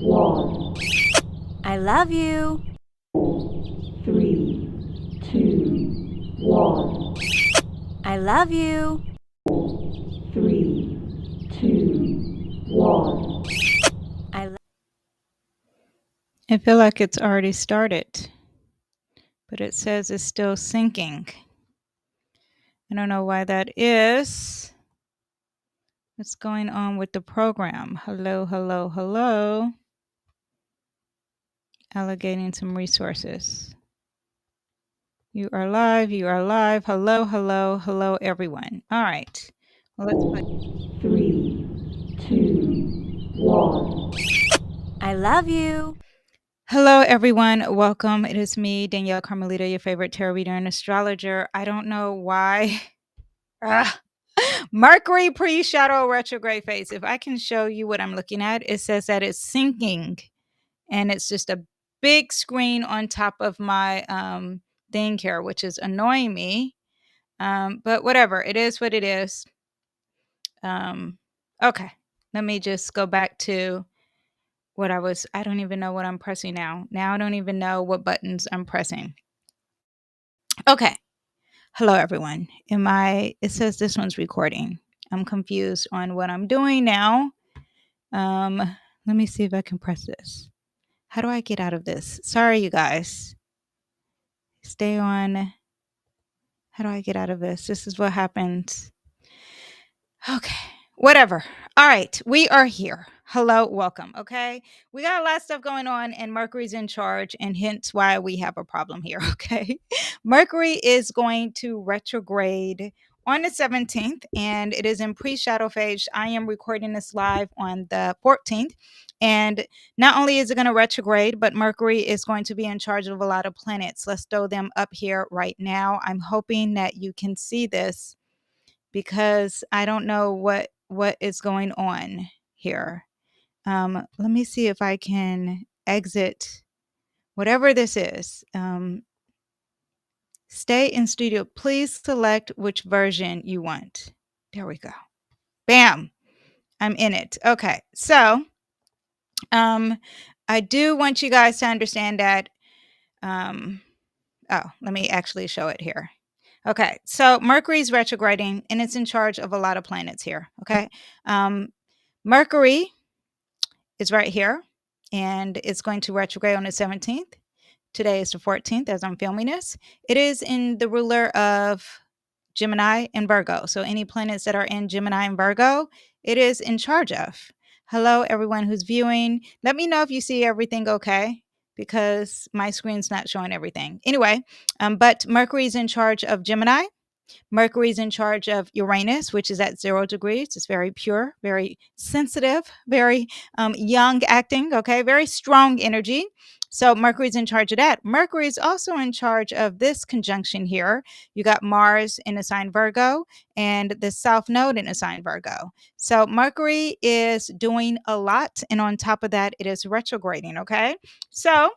1. I love you. 3, 2, 1. I love you. 3, 2, 1. I feel like it's already started, but it says it's still syncing. I don't know why that is. What's going on with the program? Hello, hello, hello. Allocating some resources. You are live. You are live. Hello, hello, hello, everyone. All right. Well, let's put 3, 2, 1. I love you. Hello, everyone. Welcome. It is me, Danielle Carmelita, your favorite tarot reader and astrologer. I don't know why. Mercury pre-shadow retrograde phase. If I can show you what I'm looking at, it says that it's syncing, and it's just a big screen on top of my thing here, which is annoying me. But whatever, it is what it is. Okay, let me just go back to what I don't even know what I'm pressing now. Now I don't even know what buttons I'm pressing. Okay. Hello, everyone. It says this one's recording. I'm confused on what I'm doing now. Let me see if I can press this. How do I get out of this? Sorry, you guys. Stay on. How do I get out of this? This is what happens. Okay. Whatever. All right. We are here. Hello. Welcome. Okay. We got a lot of stuff going on, and Mercury's in charge, and hence why we have a problem here. Okay. Mercury is going to retrograde on the 17th, and it is in pre-shadow phase. I am recording this live on the 14th. And not only is it going to retrograde, but Mercury is going to be in charge of a lot of planets. Let's throw them up here right now. I'm hoping that you can see this, because I don't know what is going on here. Let me see if I can exit whatever this is. Stay in studio. Please select which version you want. There we go. Bam. I'm in it. Okay. So I do want you guys to understand that. Let me actually show it here. Okay, so Mercury's retrograding, and it's in charge of a lot of planets here. Okay, Mercury is right here, and it's going to retrograde on the 17th. Today is the 14th as I'm filming this. It is in the ruler of Gemini and Virgo. So any planets that are in Gemini and Virgo, it is in charge of. Hello, everyone who's viewing. Let me know if you see everything okay, because my screen's not showing everything. Anyway, but Mercury's in charge of Gemini. Mercury's in charge of Uranus, which is at 0 degrees. It's very pure, very sensitive, very young acting, okay, very strong energy. So Mercury's in charge of that. Mercury is also in charge of this conjunction here. You got Mars in the sign Virgo and the South Node in the sign Virgo. So Mercury is doing a lot. And on top of that, it is retrograding, okay? So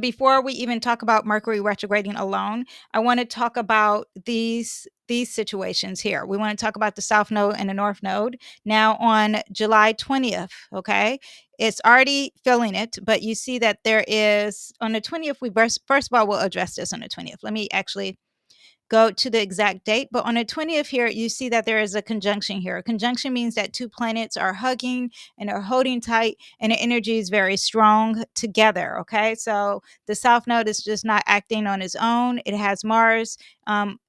before we even talk about Mercury retrograding alone, I want to talk about these situations here. We want to talk about the South Node and the North Node. Now on July 20th, okay, it's already feeling it, but you see that there is on the 20th. First of all, we'll address this on the 20th. Let me actually go to the exact date. But on the 20th here, you see that there is a conjunction here. A conjunction means that two planets are hugging and are holding tight, and the energy is very strong together. Okay. So the South Node is just not acting on its own. It has Mars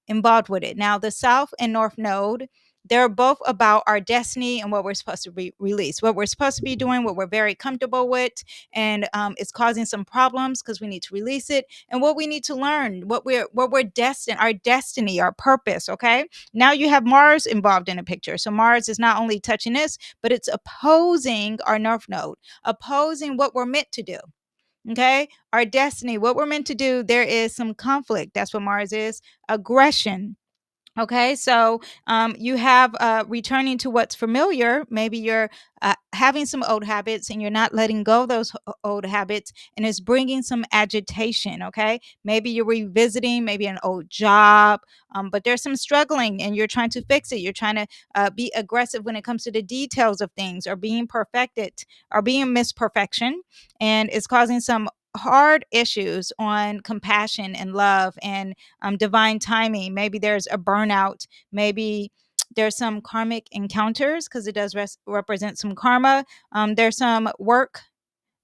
involved with it. Now, the South and North Node, they're both about our destiny and what we're supposed to release, what we're supposed to be doing, what we're very comfortable with, and it's causing some problems because we need to release it, and what we need to learn, what we're destined, our destiny, our purpose. Okay, now you have Mars involved in the picture, so Mars is not only touching this, but it's opposing our North Node, opposing what we're meant to do. Okay, our destiny, what we're meant to do. There is some conflict. That's what Mars is. Aggression. Okay, so you have returning to what's familiar. Maybe you're having some old habits and you're not letting go of those old habits, and it's bringing some agitation. Okay, maybe you're revisiting maybe an old job, but there's some struggling and you're trying to fix it. You're trying to be aggressive when it comes to the details of things, or being perfected, or being misperfection, and it's causing some hard issues on compassion and love and divine timing. Maybe there's a burnout. Maybe there's some karmic encounters, because it does represent some karma. There's some work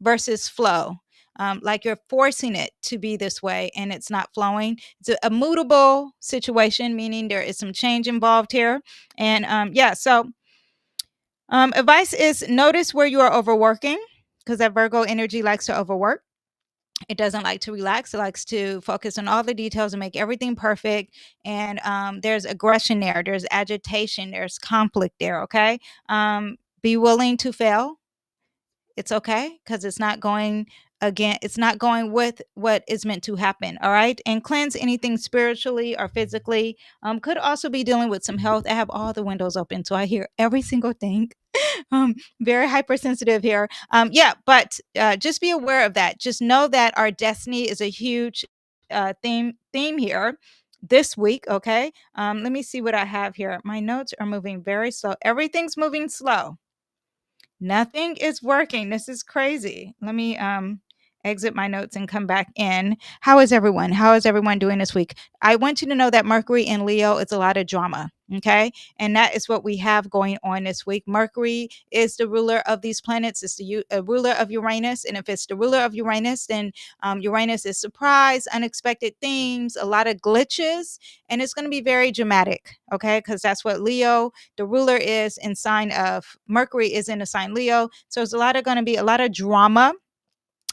versus flow. Like you're forcing it to be this way and it's not flowing. It's a mutable situation, meaning there is some change involved here. And yeah, so advice is notice where you are overworking, because that Virgo energy likes to overwork. It doesn't like to relax. It likes to focus on all the details and make everything perfect. And there's aggression there. There's agitation. There's conflict there. Okay. Be willing to fail. It's okay, because it's not going again. It's not going with what is meant to happen. All right. And cleanse anything spiritually or physically. Could also be dealing with some health. I have all the windows open, so I hear every single thing. Very hypersensitive here. Yeah, but just be aware of that. Just know that our destiny is a huge theme here this week. Okay. Let me see what I have here. My notes are moving very slow. Everything's moving slow. Nothing is working. This is crazy. Let me exit my notes and come back in. How is everyone? How is everyone doing this week? I want you to know that Mercury in Leo is a lot of drama. Okay. And that is what we have going on this week. Mercury is the ruler of these planets. It's the ruler of Uranus. And if it's the ruler of Uranus, then Uranus is surprise, unexpected things, a lot of glitches, and it's going to be very dramatic. Okay. Because that's what Leo, the ruler, is in sign of Mercury is in a sign Leo. So it's going to be a lot of drama.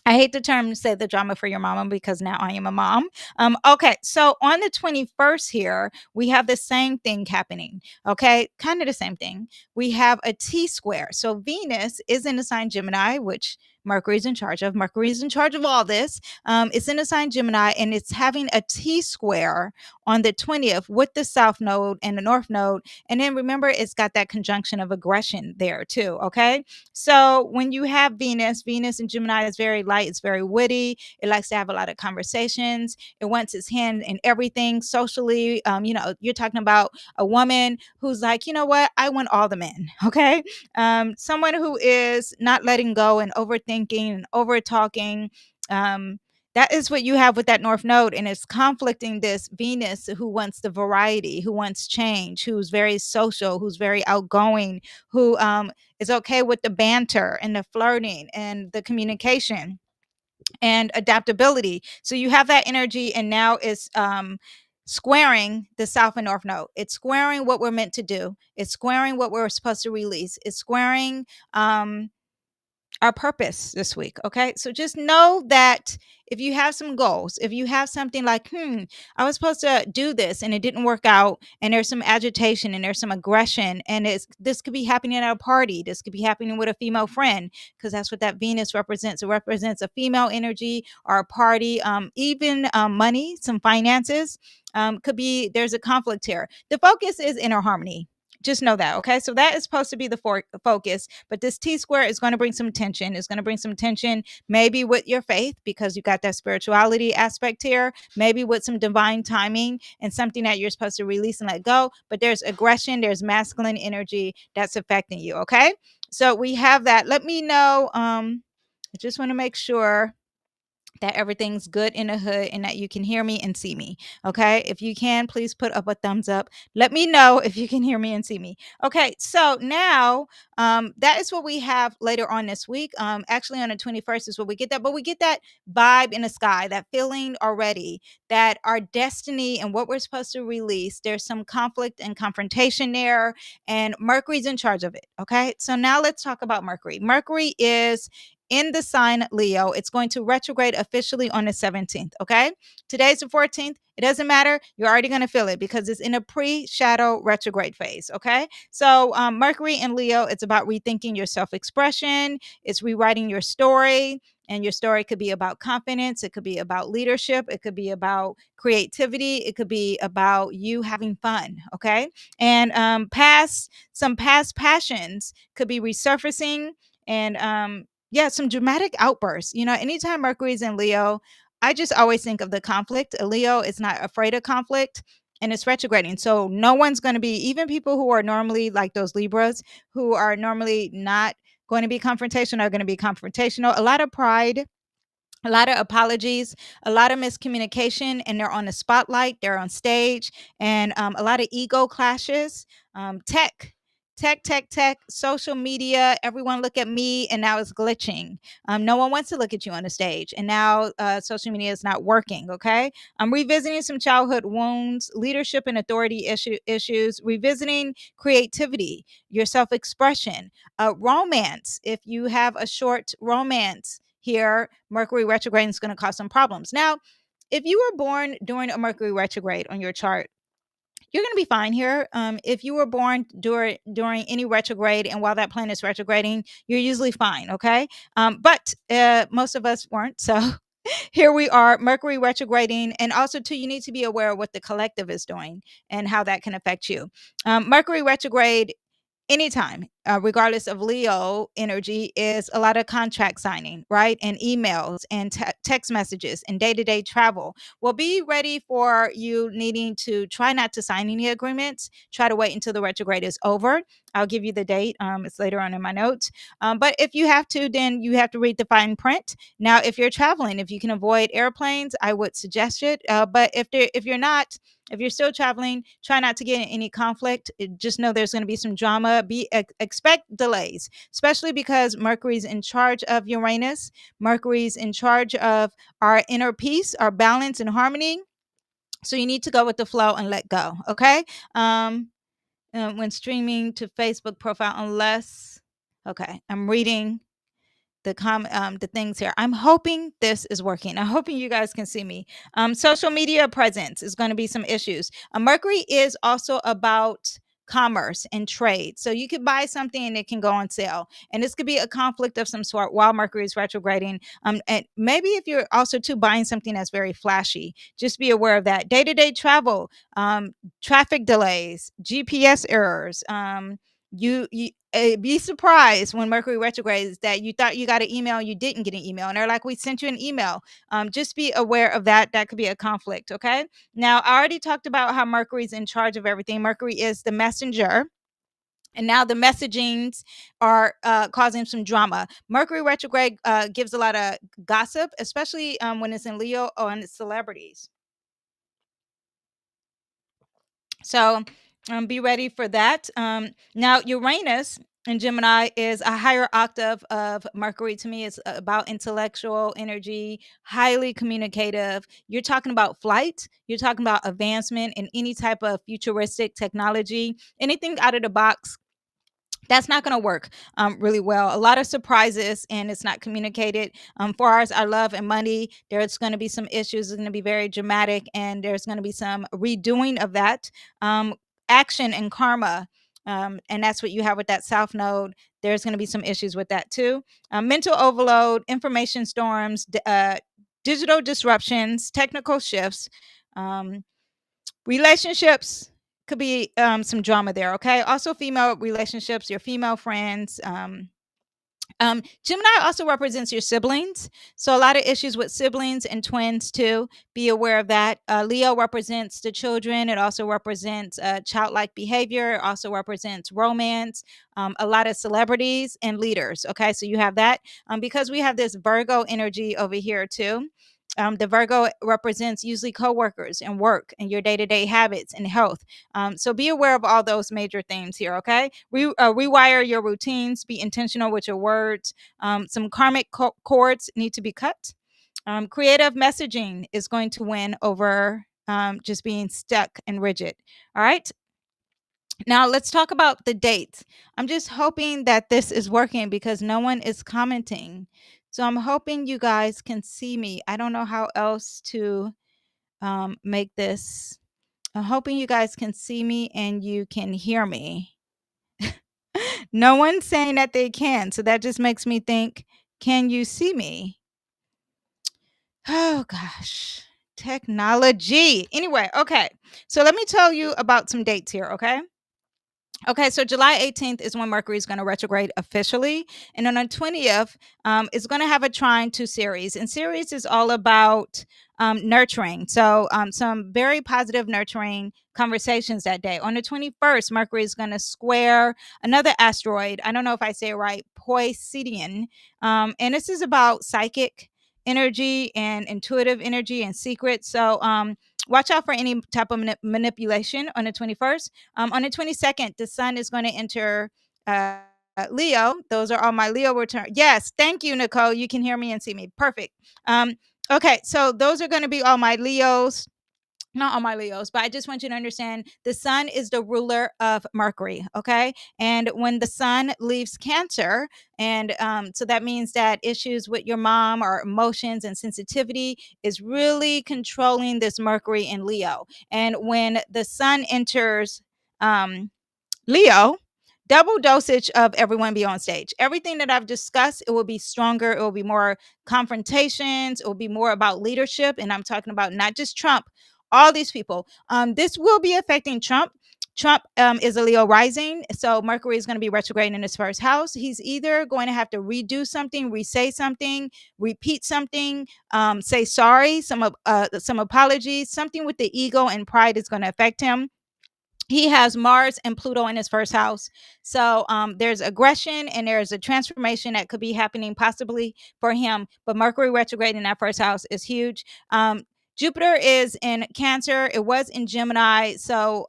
I hate the term say the drama for your mama, because now I am a mom. Okay, so on the 21st here, we have the same thing happening. Okay, kind of the same thing. We have a T square. So Venus is in the sign Gemini, which Mercury is in charge of. Mercury is in charge of all this. It's in the sign Gemini, and it's having a T square on the 20th with the South Node and the North Node. And then remember, it's got that conjunction of aggression there too. Okay, so when you have Venus in Gemini is very light, it's very witty. It likes to have a lot of conversations. It wants its hand in everything socially. You're talking about a woman who's like, you know what? I want all the men. Okay. Someone who is not letting go and overthinking and over talking. That is what you have with that North Node, and it's conflicting this Venus who wants the variety, who wants change, who's very social, who's very outgoing, who is okay with the banter and the flirting and the communication and adaptability. So you have that energy, and now it's squaring the South and North Node. It's squaring what we're meant to do. It's squaring what we're supposed to release. It's squaring our purpose this week. Okay. So just know that if you have some goals, if you have something like, I was supposed to do this and it didn't work out, and there's some agitation and there's some aggression, and this could be happening at a party. This could be happening with a female friend, because that's what that Venus represents. It represents a female energy or a party, even money, some finances. Could be there's a conflict here. The focus is inner harmony. Just know that. Okay. So that is supposed to be the focus. But this T square is going to bring some tension. It's going to bring some tension, maybe with your faith, because you got that spirituality aspect here, maybe with some divine timing and something that you're supposed to release and let go. But there's aggression, there's masculine energy that's affecting you. Okay. So we have that. Let me know. I just want to make sure that everything's good in the hood and that you can hear me and see me. Okay. If you can, please put up a thumbs up. Let me know if you can hear me and see me. Okay. So now that is what we have later on this week. Actually, on the 21st is what we get that, but we get that vibe in the sky, that feeling already that our destiny and what we're supposed to release, there's some conflict and confrontation there, and Mercury's in charge of it. Okay. So now let's talk about Mercury. Mercury is in the sign Leo. It's going to retrograde officially on the 17th. Okay. Today's the 14th. It doesn't matter. You're already going to feel it because it's in a pre-shadow retrograde phase. Okay. So Mercury in Leo, it's about rethinking your self-expression. It's rewriting your story. And your story could be about confidence. It could be about leadership. It could be about creativity. It could be about you having fun. Okay. And some past passions could be resurfacing. And yeah, some dramatic outbursts. Anytime Mercury is in Leo, I just always think of the conflict. A Leo is not afraid of conflict, and it's retrograding. So no one's going to be, even people who are normally like those Libras, who are normally not going to be confrontational, are going to be confrontational. A lot of pride, a lot of apologies, a lot of miscommunication, and they're on the spotlight, they're on stage, and a lot of ego clashes. Tech, social media, everyone look at me, and now it's glitching. No one wants to look at you on the stage, and now social media is not working. Okay, I'm revisiting some childhood wounds, leadership and authority issues, revisiting creativity, your self-expression, romance. If you have a short romance here, Mercury retrograde is going to cause some problems. Now, if you were born during a Mercury retrograde on your chart, you're going to be fine here. If you were born during any retrograde, and while that planet is retrograding, you're usually fine. Okay, but most of us weren't. So here we are, Mercury retrograding, and also too, you need to be aware of what the collective is doing and how that can affect you. Mercury retrograde anytime, regardless of Leo energy, is a lot of contract signing, right? And emails and text messages and day to day travel. Well, be ready for you needing to try not to sign any agreements. Try to wait until the retrograde is over. I'll give you the date. It's later on in my notes. But if you have to, then you have to read the fine print. Now, if you're traveling, if you can avoid airplanes, I would suggest it. But if you're not, if you're still traveling, try not to get in any conflict. Just know there's going to be some drama. Expect delays, especially because Mercury's in charge of Uranus. Mercury's in charge of our inner peace, our balance and harmony. So you need to go with the flow and let go. Okay. When streaming to Facebook profile, unless, okay, I'm reading the things here. I'm hoping this is working. I'm hoping you guys can see me. Social media presence is going to be some issues. Mercury is also about commerce and trade. So you could buy something and it can go on sale. And this could be a conflict of some sort while Mercury is retrograding. And maybe if you're also too buying something that's very flashy, just be aware of that. Day-to-day travel, traffic delays, GPS errors, you be surprised when Mercury retrogrades that you thought you got an email, you didn't get an email, and they're like, we sent you an email. Just be aware of that. That could be a conflict. Okay. Now, I already talked about how Mercury's in charge of everything. Mercury is the messenger. And now the messagings are causing some drama. Mercury retrograde gives a lot of gossip, especially when it's in Leo on celebrities. So be ready for that. Now, Uranus in Gemini is a higher octave of Mercury. To me, it's about intellectual energy, highly communicative. You're talking about flight, you're talking about advancement in any type of futuristic technology, anything out of the box. That's not going to work really well. A lot of surprises, and it's not communicated. For ours, our love and money, there's going to be some issues. It's going to be very dramatic, and there's going to be some redoing of that. Action and karma, and that's what you have with that South Node. There's going to be some issues with that too. Mental overload, information storms, digital disruptions, technical shifts. Relationships could be some drama there. Okay. Also, female relationships, your female friends. Gemini also represents your siblings. So, a lot of issues with siblings and twins, too. Be aware of that. Leo represents the children. It also represents childlike behavior. It also represents romance, a lot of celebrities and leaders. Okay. So, you have that. Because we have this Virgo energy over here, too. The Virgo represents usually coworkers and work and your day-to-day habits and health. So be aware of all those major themes here, okay? Rewire your routines. Be intentional with your words. Some karmic cords need to be cut. Creative messaging is going to win over just being stuck and rigid. All right. Now let's talk about the dates. I'm just hoping that this is working because no one is commenting. So I'm hoping you guys can see me. I don't know how else to make this. I'm hoping you guys can see me and you can hear me. No one's saying that they can. So that just makes me think, can you see me? Oh gosh, technology. Anyway, okay. So let me tell you about some dates here, okay? Okay, so July 18th is when Mercury is going to retrograde officially. And then on 20th, it's going to have a trine to Ceres. And Ceres is all about nurturing. So, some very positive, nurturing conversations that day. On the 21st, Mercury is going to square another asteroid. I don't know if I say it right, Poisidian. And this is about psychic energy and intuitive energy and secrets. So, watch out for any type of manipulation on the 21st. On the 22nd, the sun is going to enter Leo. Those are all my Leo return. Yes, thank you, Nicole. You can hear me and see me. Perfect. Okay, so those are going to be all my Leos. Not all my Leos, but I just want you to understand the sun is the ruler of Mercury. Okay. And when the sun leaves Cancer, and so that means that issues with your mom or emotions and sensitivity is really controlling this Mercury in Leo. And when the sun enters um, Leo, double dosage of everyone be on stage. Everything that I've discussed, it will be stronger. It will be more confrontations. It will be more about leadership. And I'm talking about not just Trump, all these people. This will be affecting Trump. Trump is a Leo rising. So Mercury is going to be retrograde in his first house. He's either going to have to redo something, re-say something, repeat something, say sorry, some apologies, something with the ego and pride is going to affect him. He has Mars and Pluto in his first house. So there's aggression and there's a transformation that could be happening possibly for him. But Mercury retrograde in that first house is huge. Jupiter is in Cancer. It was in Gemini. So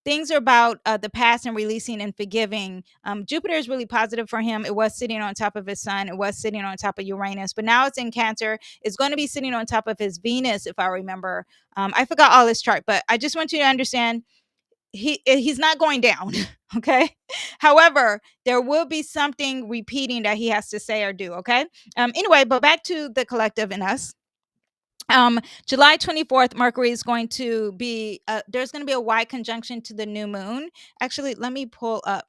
things are about the past and releasing and forgiving. Jupiter is really positive for him. It was sitting on top of his sun. It was sitting on top of Uranus. But now it's in Cancer. It's going to be sitting on top of his Venus, if I remember. I forgot all his chart, but I just want you to understand he's not going down. Okay, however, there will be something repeating that he has to say or do. Okay, anyway, but back to the collective in us. July 24th, Mercury is going to be there's going to be a wide conjunction to the new moon. Actually, let me pull up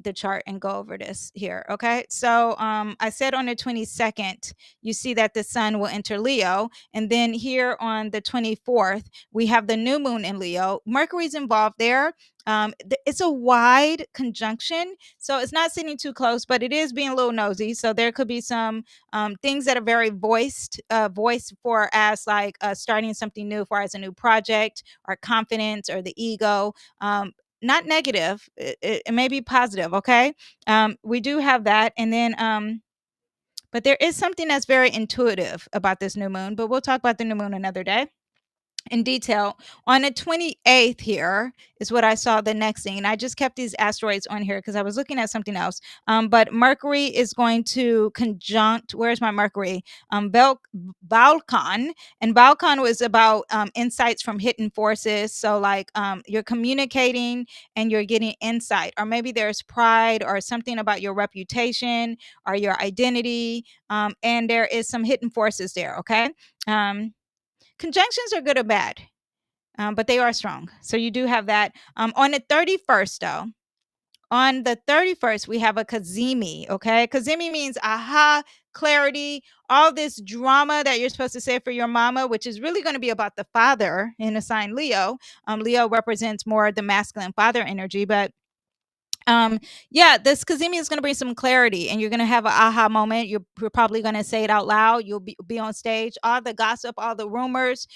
the chart and go over this here. Okay. So I said on the 22nd, you see that the sun will enter Leo. And then here on the 24th, we have the new moon in Leo. Mercury's involved there. It's a wide conjunction. So it's not sitting too close, but it is being a little nosy. So there could be some things that are very voiced for as like starting something new for as a new project or confidence or the ego. Not negative. It may be positive. Okay. We do have that. And then, but there is something that's very intuitive about this new moon, but we'll talk about the new moon another day in detail. On the 28th here is what I saw the next thing. And I just kept these asteroids on here because I was looking at something else. But Mercury is going to conjunct, where's my Mercury? Balkan. And Balkan was about insights from hidden forces. So like you're communicating and you're getting insight, or maybe there's pride or something about your reputation or your identity. And there is some hidden forces there. Okay. Conjunctions are good or bad, but they are strong. So you do have that. On the 31st, though, on the 31st, we have a Kazemi. Okay. Kazemi means aha, clarity, all this drama that you're supposed to say for your mama, which is really going to be about the father in the sign Leo. Leo represents more the masculine father energy, but yeah, this Kazemi is going to bring some clarity and you're going to have an aha moment. You're probably going to say it out loud. You'll be on stage, all the gossip, all the rumors.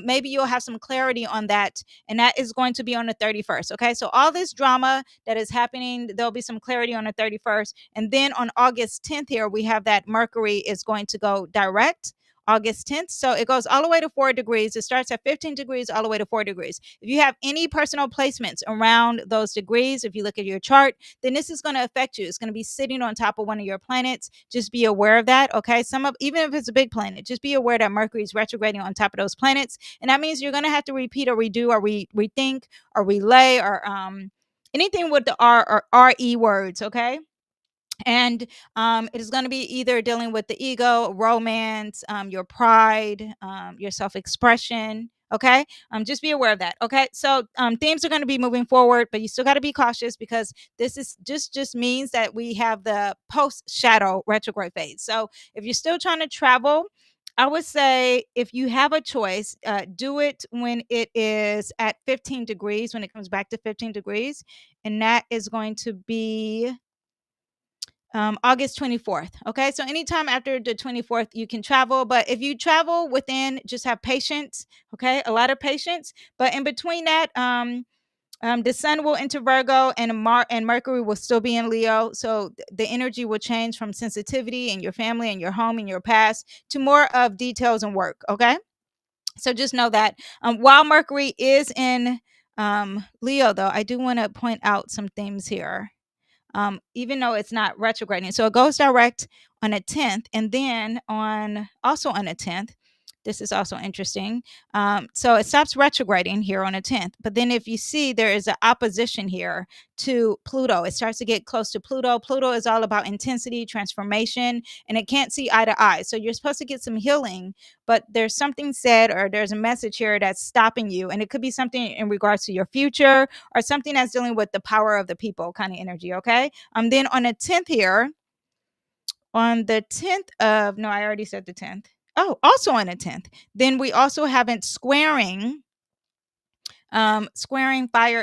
Maybe you'll have some clarity on that. And that is going to be on the 31st. Okay. So all this drama that is happening, there'll be some clarity on the 31st. And then on August 10th here, we have that Mercury is going to go direct. August 10th. So it goes all the way to 4 degrees. It starts at 15 degrees all the way to 4 degrees. If you have any personal placements around those degrees, if you look at your chart, then this is going to affect you. It's going to be sitting on top of one of your planets. Just be aware of that. Okay. Even if it's a big planet, just be aware that Mercury is retrograding on top of those planets. And that means you're going to have to repeat or redo or rethink or relay or anything with the R or RE words. Okay. And it is going to be either dealing with the ego, romance, your pride, your self-expression. Okay. Just be aware of that. Okay. So themes are going to be moving forward, but you still got to be cautious because this is just means that we have the post shadow retrograde phase. So if you're still trying to travel, I would say if you have a choice, do it when it is at 15 degrees, when it comes back to 15 degrees. And that is going to be August 24th. Okay. So anytime after the 24th, you can travel. But if you travel within, just have patience. Okay. A lot of patience. But in between that, the sun will enter Virgo and and Mercury will still be in Leo. So the energy will change from sensitivity in your family and your home and your past to more of details and work. Okay. So just know that while Mercury is in Leo, though, I do want to point out some things here, even though it's not retrograding. So it goes direct on a 10th, and then also on a 10th. This is also interesting. So it stops retrograding here on a 10th. But then if you see, there is an opposition here to Pluto. It starts to get close to Pluto. Pluto is all about intensity, transformation, and it can't see eye to eye. So you're supposed to get some healing, but there's something said or there's a message here that's stopping you. And it could be something in regards to your future or something that's dealing with the power of the people kind of energy. Okay. Then on the 10th here, on the 10th of, no, I already said the 10th. Oh, also on the 10th. Then we also haven't squaring fire,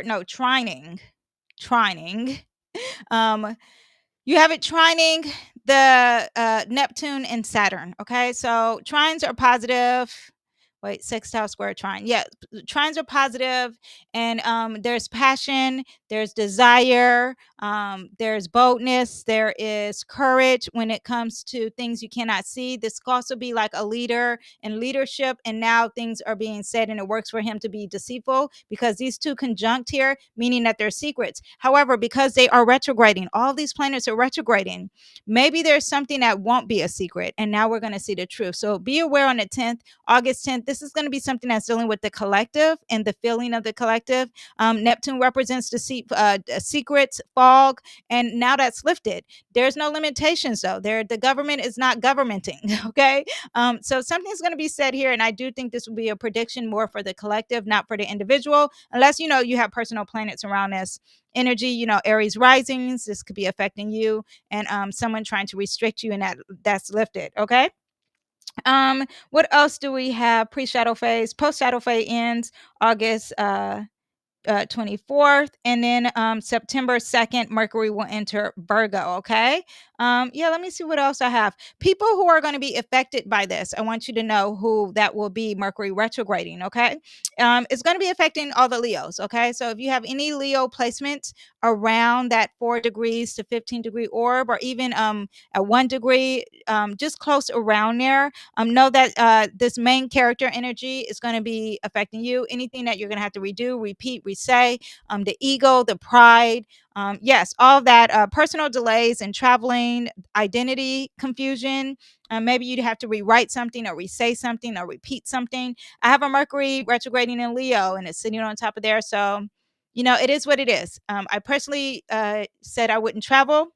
no, trining. You have it trining the Neptune and Saturn. Okay. So trines are positive. Wait, sextile square trine. Yeah, trines are positive, and there's passion, there's desire, there's boldness, there is courage when it comes to things you cannot see. This could also be like a leader in leadership, and now things are being said, and it works for him to be deceitful because these two conjunct here, meaning that they're secrets. However, because they are retrograding, all these planets are retrograding. Maybe there's something that won't be a secret, and now we're going to see the truth. So be aware on the 10th. August 10th, this is going to be something that's dealing with the collective and the feeling of the collective. Neptune represents secrets, fog, and now that's lifted. There's no limitations, though. The government is not governmenting, okay? So something's going to be said here, and I do think this will be a prediction more for the collective, not for the individual, unless, you have personal planets around this energy, Aries risings. This could be affecting you and someone trying to restrict you, and that's lifted, okay? What else do we have? Pre-shadow phase, post-shadow phase ends August 24th, and then September 2nd, Mercury will enter Virgo. Okay. Yeah, let me see what else I have. People who are going to be affected by this, I want you to know who that will be. Mercury retrograding. Okay. It's going to be affecting all the Leos. Okay. So if you have any Leo placements around that 4 degrees to 15-degree orb, or even at 1 degree, just close around there, know that this main character energy is going to be affecting you. Anything that you're going to have to redo, repeat, say, the ego, the pride, yes, all that, personal delays and traveling, identity confusion. Maybe you'd have to rewrite something or re-say something or repeat something. I have a Mercury retrograding in Leo, and it's sitting on top of there. So, it is what it is. I personally said I wouldn't travel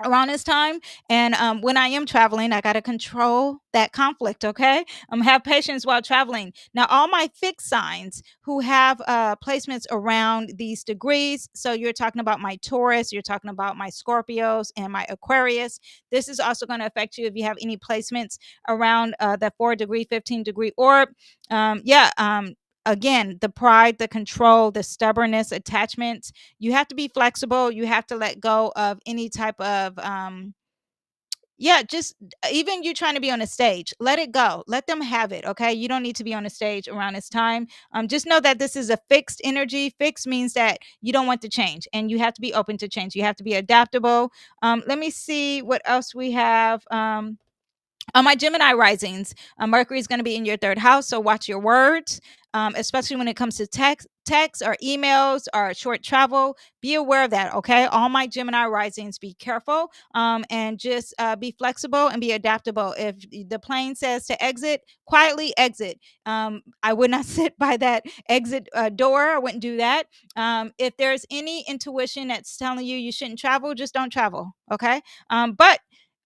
around this time, and when I am traveling, I got to control that conflict. Okay. Have patience while traveling. Now all my fixed signs who have placements around these degrees, so you're talking about my Taurus, you're talking about my Scorpios and my Aquarius, this is also going to affect you if you have any placements around the 4 degree 15-degree orb. Yeah. Again, the pride, the control, the stubbornness, attachments. You have to be flexible. You have to let go of any type of, yeah, just even you trying to be on a stage, let it go. Let them have it. Okay. You don't need to be on a stage around this time. Just know that this is a fixed energy. Fixed means that you don't want to change, and you have to be open to change. You have to be adaptable. Let me see what else we have. On my Gemini risings, Mercury is going to be in your 3rd house, so watch your words, especially when it comes to text or emails or short travel. Be aware of that, okay? All my Gemini risings, be careful, and just be flexible and be adaptable. If the plane says to exit, quietly exit. I would not sit by that exit door. I wouldn't do that. If there's any intuition that's telling you shouldn't travel, just don't travel, okay? But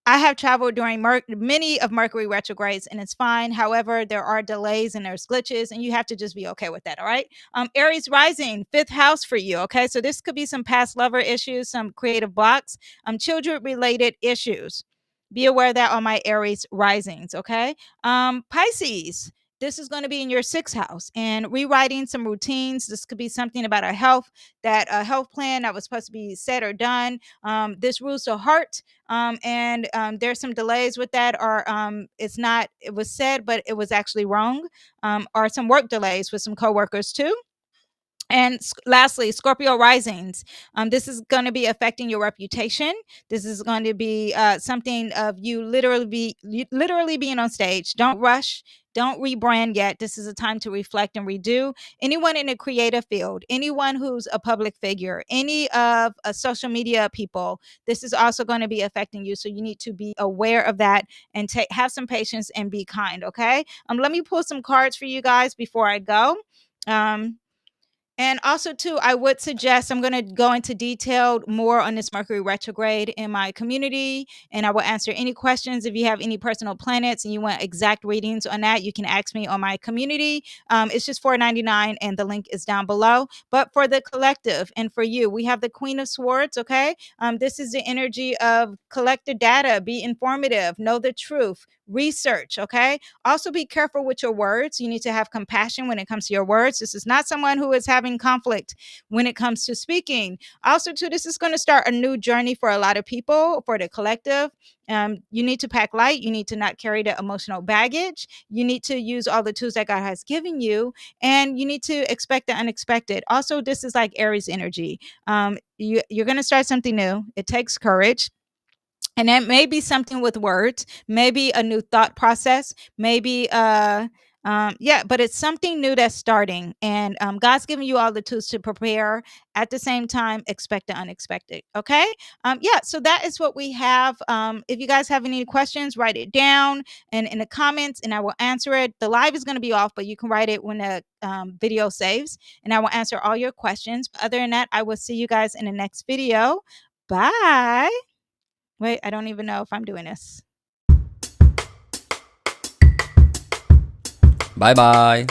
I have traveled during many of Mercury retrogrades, and it's fine. However, there are delays and there's glitches, and you have to just be okay with that. All right. Aries rising, 5th house for you. Okay. So this could be some past lover issues, some creative blocks, children related issues. Be aware of that on my Aries risings, okay? Pisces, this is going to be in your 6th house and rewriting some routines. This could be something about our health, that a health plan that was supposed to be said or done. This rules the heart, and there's some delays with that, or it was said, but it was actually wrong, or some work delays with some coworkers too. And lastly, Scorpio risings. This is going to be affecting your reputation. This is going to be something of you literally being on stage. Don't rush. Don't rebrand yet. This is a time to reflect and redo. Anyone in a creative field, anyone who's a public figure, any of social media people, this is also going to be affecting you. So you need to be aware of that and have some patience and be kind. Okay. Let me pull some cards for you guys before I go. And also, too, I would suggest I'm going to go into detail more on this Mercury retrograde in my community, and I will answer any questions. If you have any personal planets and you want exact readings on that, you can ask me on my community. It's just $4.99, and the link is down below. But for the collective and for you, we have the Queen of Swords, okay? This is the energy of collect the data, be informative, know the truth, research, okay? Also, be careful with your words. You need to have compassion when it comes to your words. This is not someone who is having conflict when it comes to speaking. Also, too, this is going to start a new journey for a lot of people, for the collective. You need to pack light. You need to not carry the emotional baggage. You need to use all the tools that God has given you, and you need to expect the unexpected. Also, this is like Aries energy. You're going to start something new. It takes courage. And that may be something with words, maybe a new thought process, maybe but it's something new that's starting, and God's giving you all the tools to prepare. At the same time, expect the unexpected. Okay. So that is what we have. If you guys have any questions, write it down and in the comments, and I will answer it. The live is going to be off, but you can write it when the video saves, and I will answer all your questions. But other than that, I will see you guys in the next video. Bye. Wait, I don't even know if I'm doing this. Bye bye.